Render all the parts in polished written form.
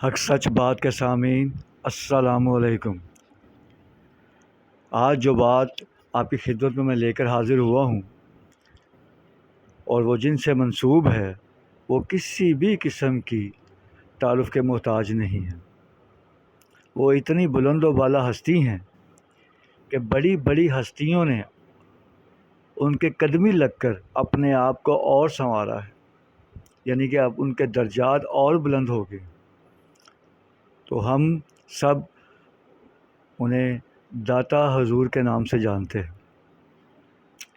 حق سچ بات کے سامعین السلام علیکم۔ آج جو بات آپ کی خدمت میں لے کر حاضر ہوا ہوں اور وہ جن سے منسوب ہے وہ کسی بھی قسم کی تعارف کے محتاج نہیں ہے۔ وہ اتنی بلند و بالا ہستی ہیں کہ بڑی بڑی ہستیوں نے ان کے قدمی لگ کر اپنے آپ کو اور سنوارا ہے، یعنی کہ اب ان کے درجات اور بلند ہو گئے۔ تو ہم سب انہیں داتا حضور کے نام سے جانتے ہیں۔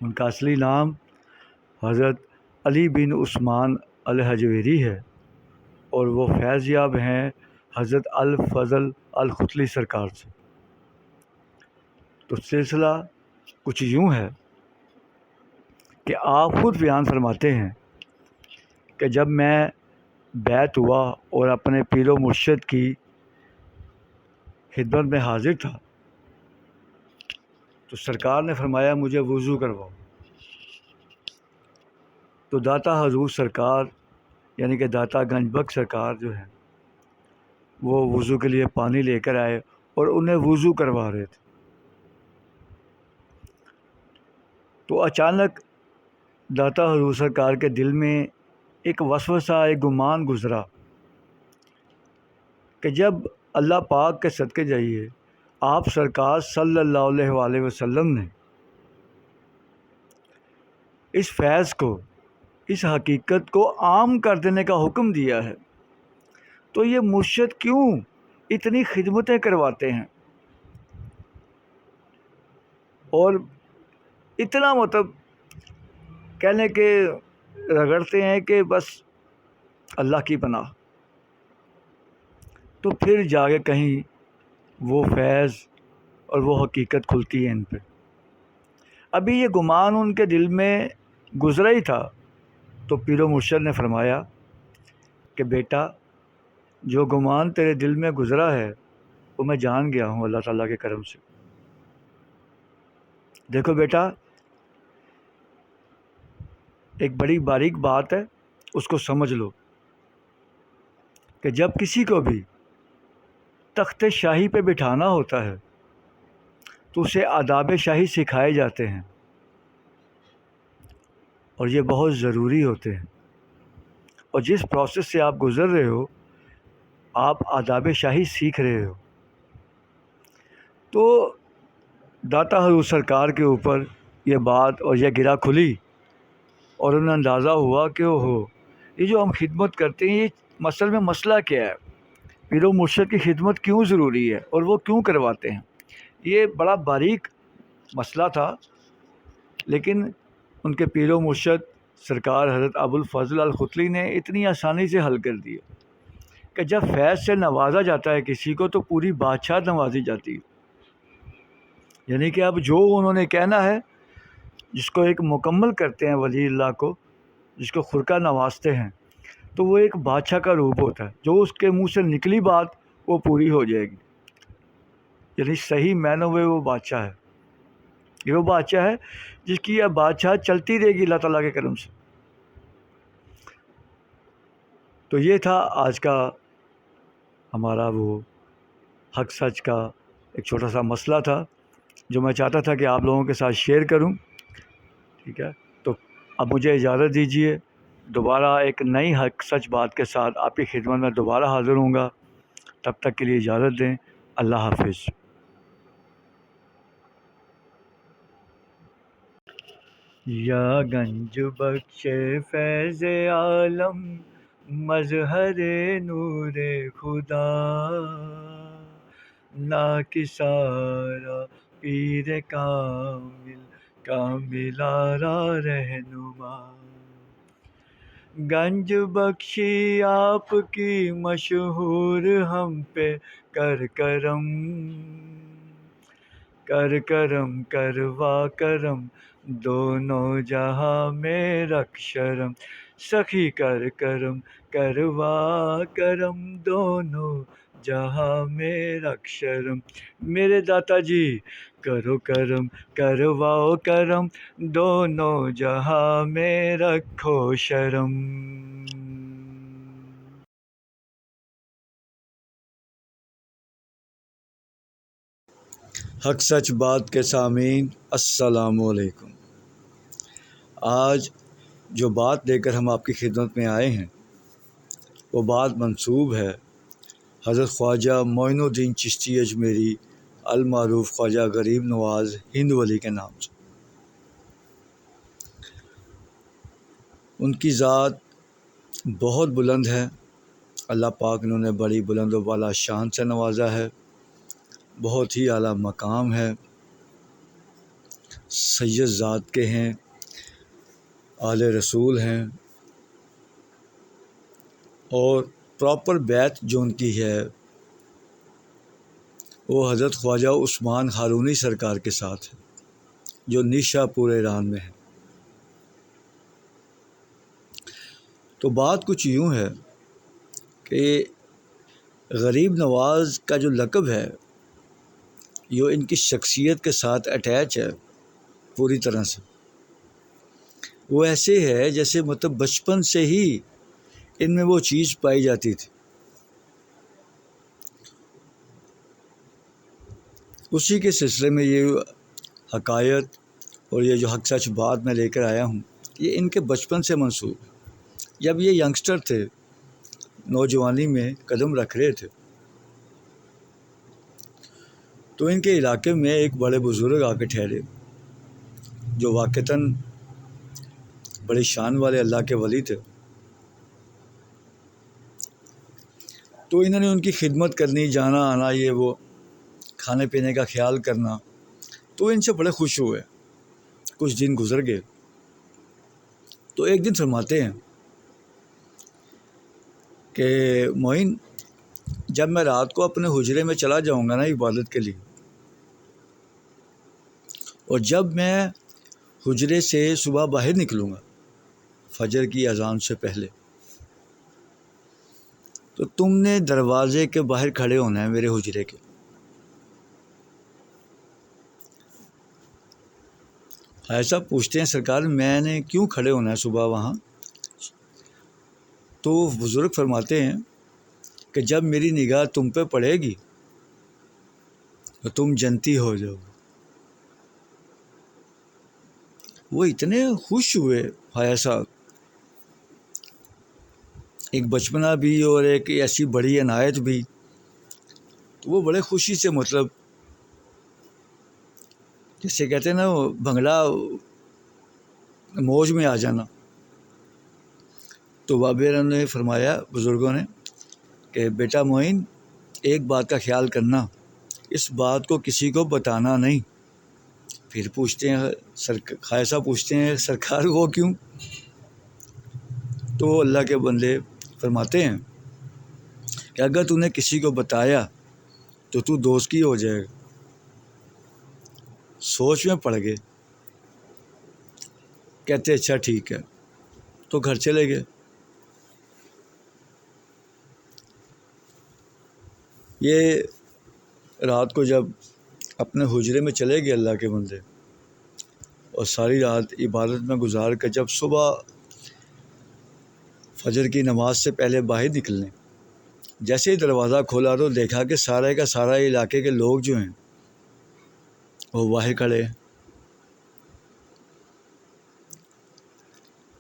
ان کا اصلی نام حضرت علی بن عثمان الحجویری ہے اور وہ فیض یاب ہیں حضرت الفضل الختلی سرکار سے۔ تو سلسلہ کچھ یوں ہے کہ آپ خود بیان فرماتے ہیں کہ جب میں بیعت ہوا اور اپنے پیر و مرشد کی خدمت میں حاضر تھا تو سرکار نے فرمایا مجھے وضو کرواؤ۔ تو داتا حضور سرکار یعنی کہ داتا گنج بخش سرکار جو ہیں وہ وضو کے لیے پانی لے کر آئے اور انہیں وضو کروا رہے تھے۔ تو اچانک داتا حضور سرکار کے دل میں ایک وسوسہ، ایک گمان گزرا کہ جب اللہ پاک کے صدقے جائیے آپ سرکار صلی اللہ علیہ وآلہ وسلم نے اس فیض کو، اس حقیقت کو عام کر دینے کا حکم دیا ہے، تو یہ مرشد کیوں اتنی خدمتیں کرواتے ہیں اور اتنا کہنے کے رگڑتے ہیں کہ بس اللہ کی پناہ۔ تو پھر جا کے کہیں وہ فیض اور وہ حقیقت کھلتی ہے ان پہ۔ ابھی یہ گمان ان کے دل میں گزرا ہی تھا تو پیر و مرشد نے فرمایا کہ بیٹا جو گمان تیرے دل میں گزرا ہے وہ میں جان گیا ہوں اللہ تعالیٰ کے کرم سے۔ دیکھو بیٹا ایک بڑی باریک بات ہے، اس کو سمجھ لو کہ جب کسی کو بھی تخت شاہی پہ بٹھانا ہوتا ہے تو اسے آداب شاہی سکھائے جاتے ہیں اور یہ بہت ضروری ہوتے ہیں، اور جس پروسیس سے آپ گزر رہے ہو آپ آداب شاہی سیکھ رہے ہو۔ تو داتا حضور سرکار کے اوپر یہ بات اور یہ گرہ کھلی اور انہیں اندازہ ہوا کہ یہ جو ہم خدمت کرتے ہیں یہ اصل میں مسئلہ کیا ہے، پیر و مرشد کی خدمت کیوں ضروری ہے اور وہ کیوں کرواتے ہیں۔ یہ بڑا باریک مسئلہ تھا، لیکن ان کے پیر و مرشد سرکار حضرت ابو الفضل الختلی نے اتنی آسانی سے حل کر دیا کہ جب فیض سے نوازا جاتا ہے کسی کو تو پوری بادشاہ نوازی جاتی ہے۔ یعنی کہ اب جو انہوں نے کہنا ہے، جس کو ایک مکمل کرتے ہیں ولی اللہ کو، جس کو خرقہ نوازتے ہیں، تو وہ ایک بادشاہ کا روپ ہوتا ہے، جو اس کے منہ سے نکلی بات وہ پوری ہو جائے گی۔ یعنی صحیح معنوں میں وہ بادشاہ ہے، یہ وہ بادشاہ ہے جس کی یہ بادشاہ چلتی رہے گی اللہ تعالیٰ کے کرم سے۔ تو یہ تھا آج کا ہمارا وہ حق سچ کا ایک چھوٹا سا مسئلہ تھا جو میں چاہتا تھا کہ آپ لوگوں کے ساتھ شیئر کروں، ٹھیک ہے۔ تو اب مجھے اجازت دیجیے، دوبارہ ایک نئی حق سچ بات کے ساتھ آپ کی خدمت میں دوبارہ حاضر ہوں گا۔ تب تک کے لیے اجازت دیں، اللہ حافظ۔ یا گنج بخش فیض عالم مظہر نور خدا، ناکسارا پیر کامل کامل آرا رہنما، گنج بخشی آپ کی مشہور ہم پہ کر کرم، کر کرم کروا کرم دونوں جہاں میں رکھ شرم، سخی کر کرم کروا کرم دونوں جہاں میں رکھ شرم، میرے داتا جی کرو کرم کرواؤ کرم دونوں جہاں میں رکھو شرم۔ حق سچ بات کے سامعین السلام علیکم۔ آج جو بات لے کر ہم آپ کی خدمت میں آئے ہیں وہ بات منسوب ہے حضرت خواجہ معین الدین چشتی اجمیری المعروف خواجہ غریب نواز ہند ولی کے نام سے۔ ان کی ذات بہت بلند ہے، اللہ پاک نے انہیں بڑی بلند و بالا شان سے نوازا ہے، بہت ہی اعلیٰ مقام ہے، سید ذات کے ہیں، آل رسول ہیں، اور پراپر بیعت جو ان کی ہے وہ حضرت خواجہ عثمان ہارونی سرکار کے ساتھ ہے جو نیشا پور ایران میں ہے۔ تو بات کچھ یوں ہے کہ غریب نواز کا جو لقب ہے یہ ان کی شخصیت کے ساتھ اٹیچ ہے پوری طرح سے۔ وہ ایسے ہے جیسے مطلب بچپن سے ہی ان میں وہ چیز پائی جاتی تھی۔ اسی کے سلسلے میں یہ حکایت اور یہ جو حق سچ بات میں لے کر آیا ہوں یہ ان کے بچپن سے منسوب ہے۔ جب یہ ینگسٹر تھے، نوجوانی میں قدم رکھ رہے تھے، تو ان کے علاقے میں ایک بڑے بزرگ آ کے ٹھہرے جو واقعتاً بڑی شان والے اللہ کے ولی تھے۔ تو انہوں نے ان کی خدمت کرنی، جانا آنا، یہ وہ کھانے پینے کا خیال کرنا، تو ان سے بڑے خوش ہوئے۔ کچھ دن گزر گئے تو ایک دن فرماتے ہیں کہ معین، جب میں رات کو اپنے حجرے میں چلا جاؤں گا نا عبادت کے لیے، اور جب میں حجرے سے صبح باہر نکلوں گا فجر کی اذان سے پہلے، تو تم نے دروازے کے باہر کھڑے ہونا ہے میرے حجرے کے۔ ایسا پوچھتے ہیں سرکار میں نے کیوں کھڑے ہونا ہے صبح وہاں؟ تو بزرگ فرماتے ہیں کہ جب میری نگاہ تم پہ پڑے گی تو تم جنتی ہو جاؤ گے۔ وہ اتنے خوش ہوئے خواجہ صاحب، ایک بچپنا بھی اور ایک ایسی بڑی عنایت بھی، تو وہ بڑے خوشی سے مطلب جیسے کہتے ہیں نا وہ بھنگڑا موج میں آ جانا۔ تو بابیرا نے فرمایا بزرگوں نے کہ بیٹا معین، ایک بات کا خیال کرنا، اس بات کو کسی کو بتانا نہیں۔ پھر پوچھتے ہیں خواجہ صاحب پوچھتے ہیں سرکار وہ کیوں؟ تو اللہ کے بندے فرماتے ہیں کہ اگر تو نے کسی کو بتایا تو دوزخی ہو جائے گا۔ سوچ میں پڑ گئے، کہتے اچھا ٹھیک ہے، تو گھر چلے گئے۔ یہ رات کو جب اپنے حجرے میں چلے گئے اللہ کے بندے، اور ساری رات عبادت میں گزار کر جب صبح فجر کی نماز سے پہلے باہر نکلنے، جیسے ہی دروازہ کھولا تو دیکھا کہ سارے کا سارا علاقے کے لوگ جو ہیں وہ باہر کھڑے ہیں۔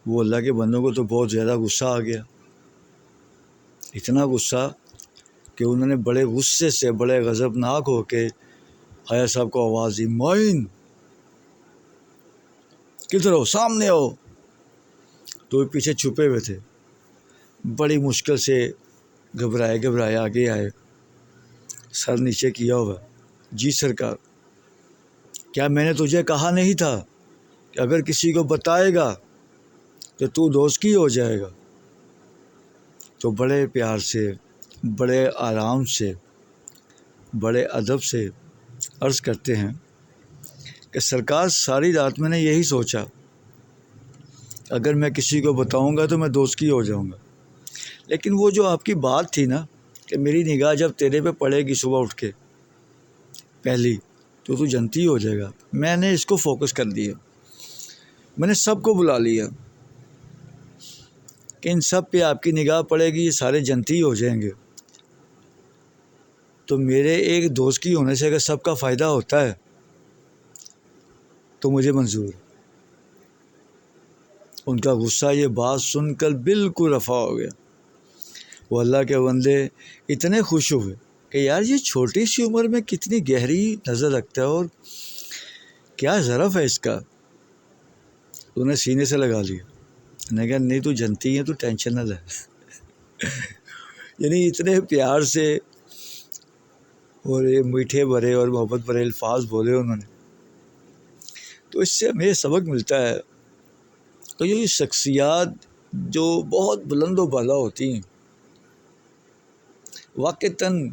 وہ اللہ کے بندوں کو تو بہت زیادہ غصہ آ گیا، اتنا غصہ کہ انہوں نے بڑے غصے سے بڑے غضبناک ہو کے خواجہ صاحب کو آواز دی، معین کدھر ہو، سامنے ہو۔ تو وہ پیچھے چھپے ہوئے تھے، بڑی مشکل سے گھبرائے آگے آئے، سر نیچے کیا ہوا، جی سرکار، کیا میں نے تجھے کہا نہیں تھا کہ اگر کسی کو بتائے گا تو دوزخی ہو جائے گا؟ تو بڑے پیار سے، بڑے آرام سے، بڑے ادب سے عرض کرتے ہیں کہ سرکار ساری رات میں نے یہی سوچا اگر میں کسی کو بتاؤں گا تو میں دوزخی ہو جاؤں گا، لیکن وہ جو آپ کی بات تھی نا کہ میری نگاہ جب تیرے پہ پڑے گی صبح اٹھ کے پہلی تو جنتی ہو جائے گا، میں نے اس کو فوکس کر دیا، میں نے سب کو بلا لیا کہ ان سب پہ آپ کی نگاہ پڑے گی، یہ سارے جنتی ہو جائیں گے۔ تو میرے ایک دوست کی ہونے سے اگر سب کا فائدہ ہوتا ہے تو مجھے منظور۔ ان کا غصہ یہ بات سن کر بالکل رفع ہو گیا۔ وہ اللہ کے بندے اتنے خوش ہوئے کہ یار یہ چھوٹی سی عمر میں کتنی گہری نظر رکھتا ہے اور کیا ظرف ہے اس کا۔ انہیں سینے سے لگا لیا۔ نے کہا نہیں تو جنتی ہے، تو ٹینشن نہ لے۔ یعنی اتنے پیار سے اور یہ میٹھے بھرے اور محبت بھرے الفاظ بولے انہوں نے۔ تو اس سے ہمیں سبق ملتا ہے کہ یہ شخصیات جو بہت بلند و بالا ہوتی ہیں واقعتاً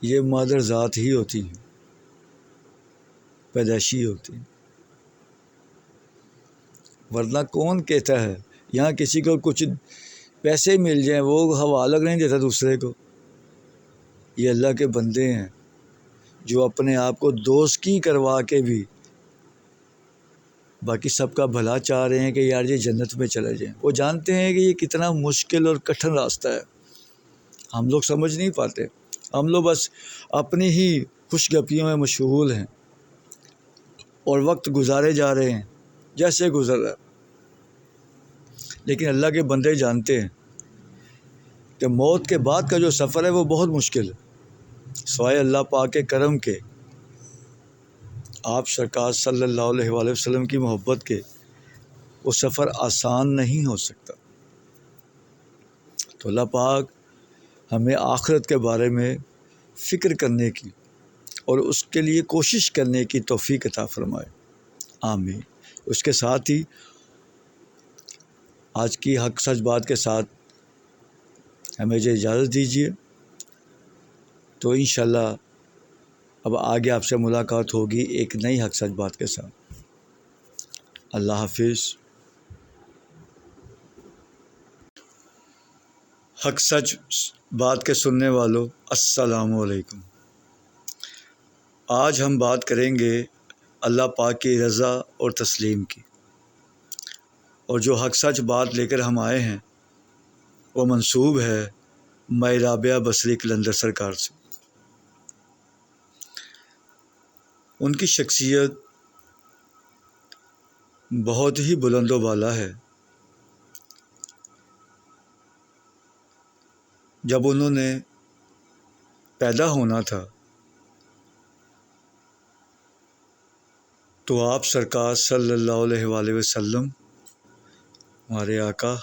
یہ مادر ذات ہی ہوتی ہیں، پیدائشی ہوتی ہیں، ورنہ کون کہتا ہے یہاں کسی کو کچھ پیسے مل جائیں وہ حوالہ نہیں دیتا دوسرے کو۔ یہ اللہ کے بندے ہیں جو اپنے آپ کو دوست کی کروا کے بھی باقی سب کا بھلا چاہ رہے ہیں کہ یار یہ جنت میں چلے جائیں۔ وہ جانتے ہیں کہ یہ کتنا مشکل اور کٹھن راستہ ہے، ہم لوگ سمجھ نہیں پاتے۔ ہم لوگ بس اپنی ہی خوش گپیوں میں مشغول ہیں اور وقت گزارے جا رہے ہیں جیسے گزر رہا ہے۔ لیکن اللہ کے بندے جانتے ہیں کہ موت کے بعد کا جو سفر ہے وہ بہت مشکل ہے۔ سوائے اللہ پاک کے کرم کے، آپ سرکار صلی اللہ علیہ وآلہ وسلم کی محبت کے، وہ سفر آسان نہیں ہو سکتا۔ تو اللہ پاک ہمیں آخرت کے بارے میں فکر کرنے کی اور اس کے لیے کوشش کرنے کی توفیق عطا فرمائے، آمین۔ اس کے ساتھ ہی آج کی حق سچ بات کے ساتھ ہمیں جو اجازت دیجیے، تو انشاءاللہ اب آگے آپ سے ملاقات ہوگی ایک نئی حق سچ بات کے ساتھ۔ اللہ حافظ۔ حق سچ بات کے سننے والوں السلام علیکم۔ آج ہم بات کریں گے اللہ پاک کی رضا اور تسلیم کی، اور جو حق سچ بات لے کر ہم آئے ہیں وہ منسوب ہے مائی رابعہ بصری قلندر سرکار سے۔ ان کی شخصیت بہت ہی بلند و بالا ہے۔ جب انہوں نے پیدا ہونا تھا تو آپ سرکار صلی اللہ علیہ وآلہ وسلم، ہمارے آقا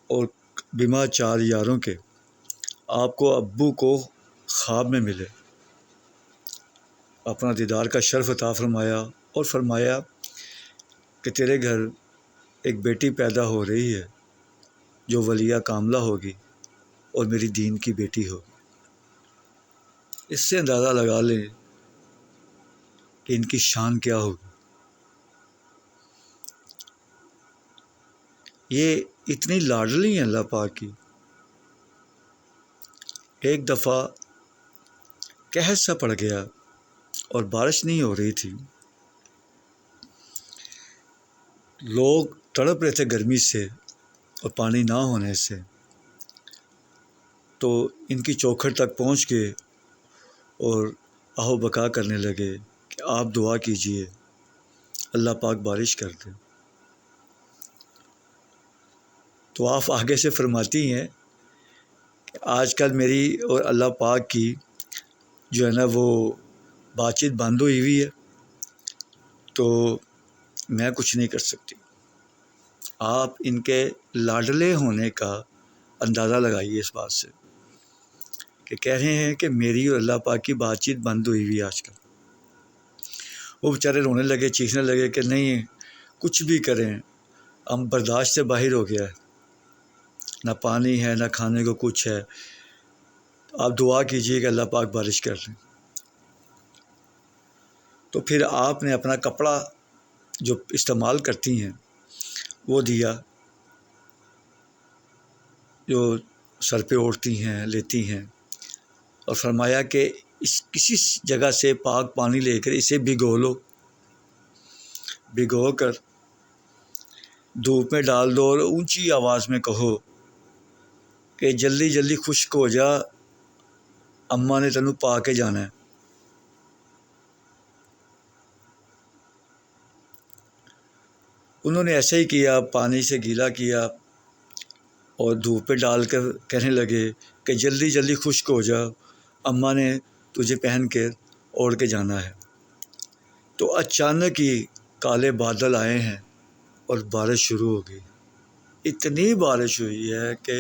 اور بما چار یاروں کے، آپ کو ابو کو خواب میں ملے، اپنا دیدار کا شرف عطا فرمایا اور فرمایا کہ تیرے گھر ایک بیٹی پیدا ہو رہی ہے جو ولیہ کاملہ ہوگی اور میری دین کی بیٹی ہوگی۔ اس سے اندازہ لگا لیں کہ ان کی شان کیا ہوگی۔ یہ اتنی لاڈلی ہیں اللہ پاک کی۔ ایک دفعہ قحط سا پڑ گیا اور بارش نہیں ہو رہی تھی، لوگ تڑپ رہے تھے گرمی سے اور پانی نہ ہونے سے۔ تو ان کی چوکھٹ تک پہنچ گئے اور آہو بکا کرنے لگے کہ آپ دعا کیجئے اللہ پاک بارش کر دے۔ تو آپ آگے سے فرماتی ہیں کہ آج کل میری اور اللہ پاک کی جو ہے نا وہ بات چیت بند ہوئی ہے، تو میں کچھ نہیں کر سکتی۔ آپ ان کے لاڈلے ہونے کا اندازہ لگائیے اس بات سے کہ کہہ رہے ہیں کہ میری اور اللہ پاک کی بات چیت بند ہوئی ہے آج کل۔ وہ بیچارے رونے لگے، چیخنے لگے کہ نہیں کچھ بھی کریں، ہم برداشت سے باہر ہو گیا ہے، نہ پانی ہے نہ کھانے کو کچھ ہے، آپ دعا کیجئے کہ اللہ پاک بارش کر دیں۔ تو پھر آپ نے اپنا کپڑا جو استعمال کرتی ہیں وہ دیا، جو سر پہ اوڑھتی ہیں لیتی ہیں، اور فرمایا کہ کسی جگہ سے پاک پانی لے کر اسے بھگو لو، بھگو کر دھوپ میں ڈال دو اور اونچی آواز میں کہو کہ جلدی جلدی خشک ہو جا اماں نے تینوں پا کے جانا ہے۔ انہوں نے ایسے ہی کیا، پانی سے گیلا کیا اور دھوپ پہ ڈال کر کہنے لگے کہ جلدی جلدی خشک ہو جا، اماں نے تجھے پہن کے اوڑھ کے جانا ہے۔ تو اچانک ہی کالے بادل آئے ہیں اور بارش شروع ہو گئی۔ اتنی بارش ہوئی ہے کہ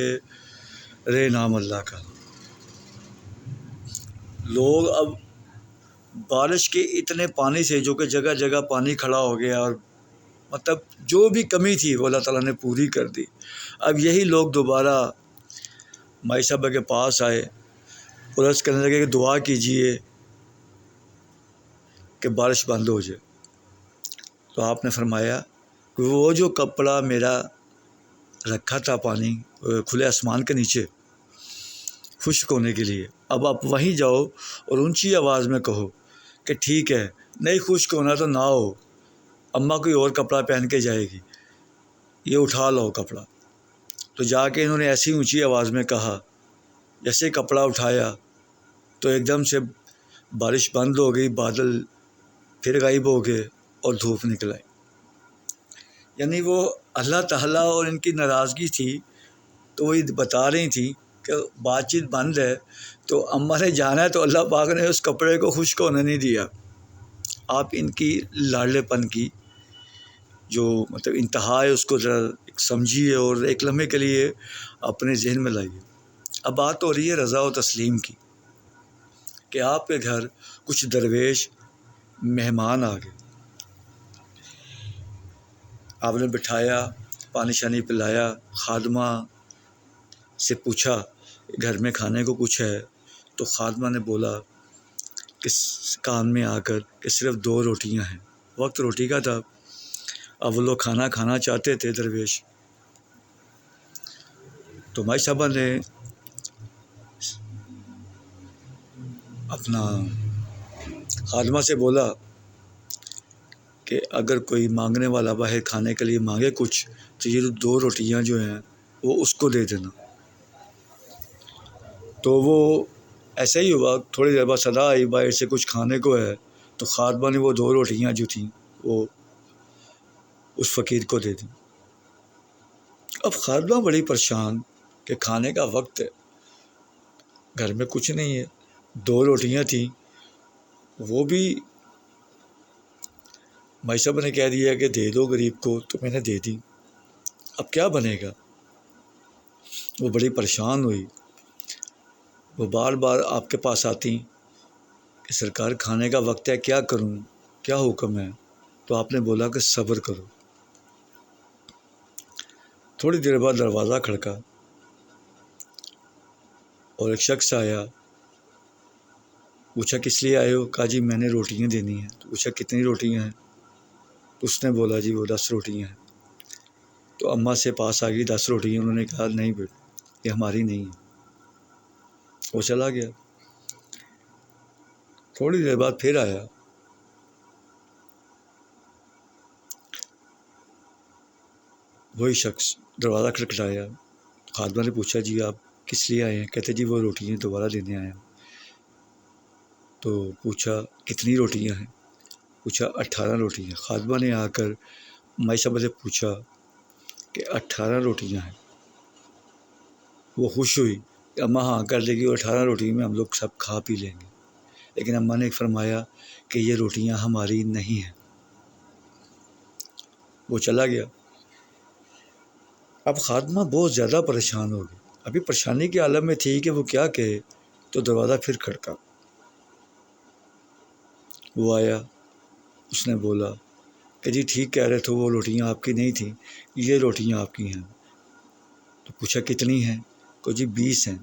رے نام اللہ کا۔ لوگ اب بارش کے اتنے پانی سے، جو کہ جگہ جگہ پانی کھڑا ہو گیا، اور مطلب جو بھی کمی تھی وہ اللہ تعالیٰ نے پوری کر دی۔ اب یہی لوگ دوبارہ مائی صاحبہ کے پاس آئے اور عرض کرنے لگے کہ دعا کیجئے کہ بارش بند ہو جائے۔ تو آپ نے فرمایا کہ وہ جو کپڑا میرا رکھا تھا پانی کھلے آسمان کے نیچے خشک ہونے کے لیے، اب آپ وہیں جاؤ اور اونچی آواز میں کہو کہ ٹھیک ہے، نہیں خشک ہونا تو نہ ہو، اماں کوئی اور کپڑا پہن کے جائے گی، یہ اٹھا لو کپڑا۔ تو جا کے انہوں نے ایسی اونچی آواز میں کہا، جیسے کپڑا اٹھایا تو ایک دم سے بارش بند ہو گئی، بادل پھر غائب ہو گئے اور دھوپ نکل آئی۔ یعنی وہ اللہ تعالیٰ اور ان کی ناراضگی تھی، تو وہ بتا رہی تھیں کہ بات چیت بند ہے، تو اماں نے جانا ہے، تو اللہ پاک نے اس کپڑے کو خشک ہونے نہیں دیا۔ آپ ان کی لاڑلے پن کی جو مطلب انتہا ہے اس کو ذرا سمجھیے اور ایک لمحے کے لیے اپنے ذہن میں لائیے۔ اب بات ہو رہی ہے رضا و تسلیم کی، کہ آپ کے گھر کچھ درویش مہمان آ گئے، آپ نے بٹھایا، پانی شانی پلایا، خادمہ سے پوچھا گھر میں کھانے کو کچھ ہے، تو خادمہ نے بولا کہ کان میں آ کر کہ صرف 2 روٹیاں ہیں۔ وقت روٹی کا تھا، اب وہ لوگ کھانا چاہتے تھے درویش۔ تو مائی صاحبہ نے اپنا خادمہ سے بولا کہ اگر کوئی مانگنے والا باہر کھانے کے لیے مانگے کچھ، تو یہ 2 روٹیاں جو ہیں وہ اس کو دے دینا۔ تو وہ ایسا ہی ہوا، تھوڑی دیر بعد صدا آئی باہر سے کچھ کھانے کو ہے، تو خادمہ نے وہ 2 روٹیاں جو تھیں وہ اس فقیر کو دے دیں۔ اب خادمہ بڑی پریشان کہ کھانے کا وقت ہے، گھر میں کچھ نہیں ہے، 2 روٹیاں تھیں، وہ بھی مائی صاحب نے کہہ دیا کہ دے دو غریب کو، تو میں نے دے دی، اب کیا بنے گا؟ وہ بڑی پریشان ہوئی، وہ بار بار آپ کے پاس آتی کہ سرکار کھانے کا وقت ہے، کیا کروں، کیا حکم ہے؟ تو آپ نے بولا کہ صبر کرو۔ تھوڑی دیر بعد دروازہ کھڑکا اور ایک شخص آیا، پوچھا کس لیے آئے ہو؟ کہا جی میں نے روٹیاں دینی ہیں۔ تو پوچھا کتنی روٹیاں ہیں؟ تو اس نے بولا جی وہ 10 روٹیاں ہیں۔ تو اماں سے پاس آ گئی 10 روٹیاں، انہوں نے کہا نہیں بیٹا یہ ہماری نہیں ہے، وہ چلا گیا۔ تھوڑی دیر بعد پھر آیا، وہی شخص دروازہ کھٹکھٹایا، خادمہ نے پوچھا جی آپ کس لیے آئے ہیں؟ کہتے جی وہ روٹیاں دوبارہ دینے آئے ہیں۔ تو پوچھا کتنی روٹیاں ہیں؟ پوچھا 18 روٹیاں۔ خادمہ نے آ کر مائی صاحبہ سے پوچھا کہ 18 روٹیاں ہیں؟ وہ خوش ہوئی کہ اماں ہاں کر دے گی اور 18 روٹی میں ہم لوگ سب کھا پی لیں گے، لیکن اماں نے فرمایا کہ یہ روٹیاں ہماری نہیں ہیں، وہ چلا گیا۔ اب خادمہ بہت زیادہ پریشان ہو گئی، ابھی پریشانی کے عالم میں تھی کہ وہ کیا کہے، تو دروازہ پھر کھڑکا، وہ آیا، اس نے بولا کہ جی ٹھیک کہہ رہے تھے، وہ روٹیاں آپ کی نہیں تھیں، یہ روٹیاں آپ کی ہیں۔ تو پوچھا کتنی ہیں؟ کہ جی 20 ہیں۔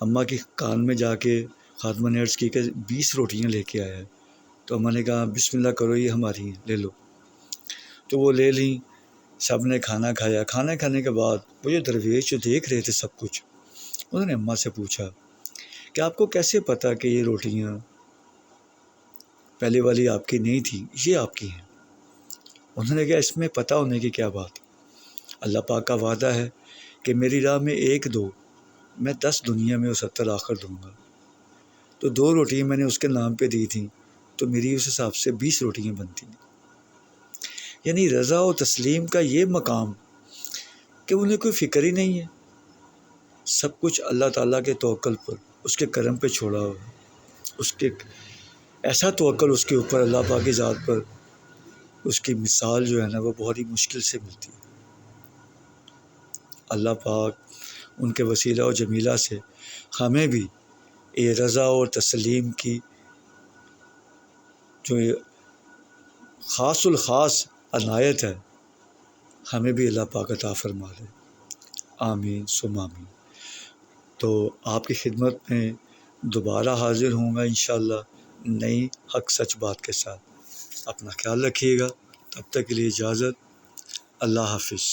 اماں کی کان میں جا کے خادمہ نے عرض کی کہ 20 روٹیاں لے کے آیا ہے۔ تو اماں نے کہا بسم اللہ کرو یہ ہماری ہیں، لے لو۔ تو وہ لے لیں، سب نے کھانا کھایا۔ کھانا کھانے کے بعد وہ جو درویش جو دیکھ رہے تھے سب کچھ، انہوں نے اماں سے پوچھا کہ آپ کو کیسے پتہ کہ یہ روٹیاں پہلے والی آپ کی نہیں تھی، یہ آپ کی ہیں؟ انہوں نے کہا اس میں پتہ ہونے کی کیا بات، اللہ پاک کا وعدہ ہے کہ میری راہ میں 1 2 میں 10 دنیا میں اور 70 آخر دوں گا، تو 2 روٹیاں میں نے اس کے نام پہ دی تھیں، تو میری اس حساب سے 20 روٹیاں بنتی ہیں۔ یعنی رضا و تسلیم کا یہ مقام کہ انہیں کوئی فکر ہی نہیں ہے، سب کچھ اللہ تعالیٰ کے توکل پر، اس کے کرم پہ چھوڑا ہوا ہے، اس کے ایسا توکل اس کے اوپر اللہ پاک کی ذات پر، اس کی مثال جو ہے نا وہ بہت ہی مشکل سے ملتی ہے۔ اللہ پاک ان کے وسیلہ و جمیلہ سے ہمیں بھی یہ رضا اور تسلیم کی جو خاص الخاص عنایت ہے، ہمیں بھی اللہ پاک عطا فرما دے، آمین ثم آمین۔ تو آپ کی خدمت میں دوبارہ حاضر ہوں گا انشاءاللہ نئی حق سچ بات کے ساتھ۔ اپنا خیال رکھیے گا، تب تک کے لیے اجازت، اللہ حافظ۔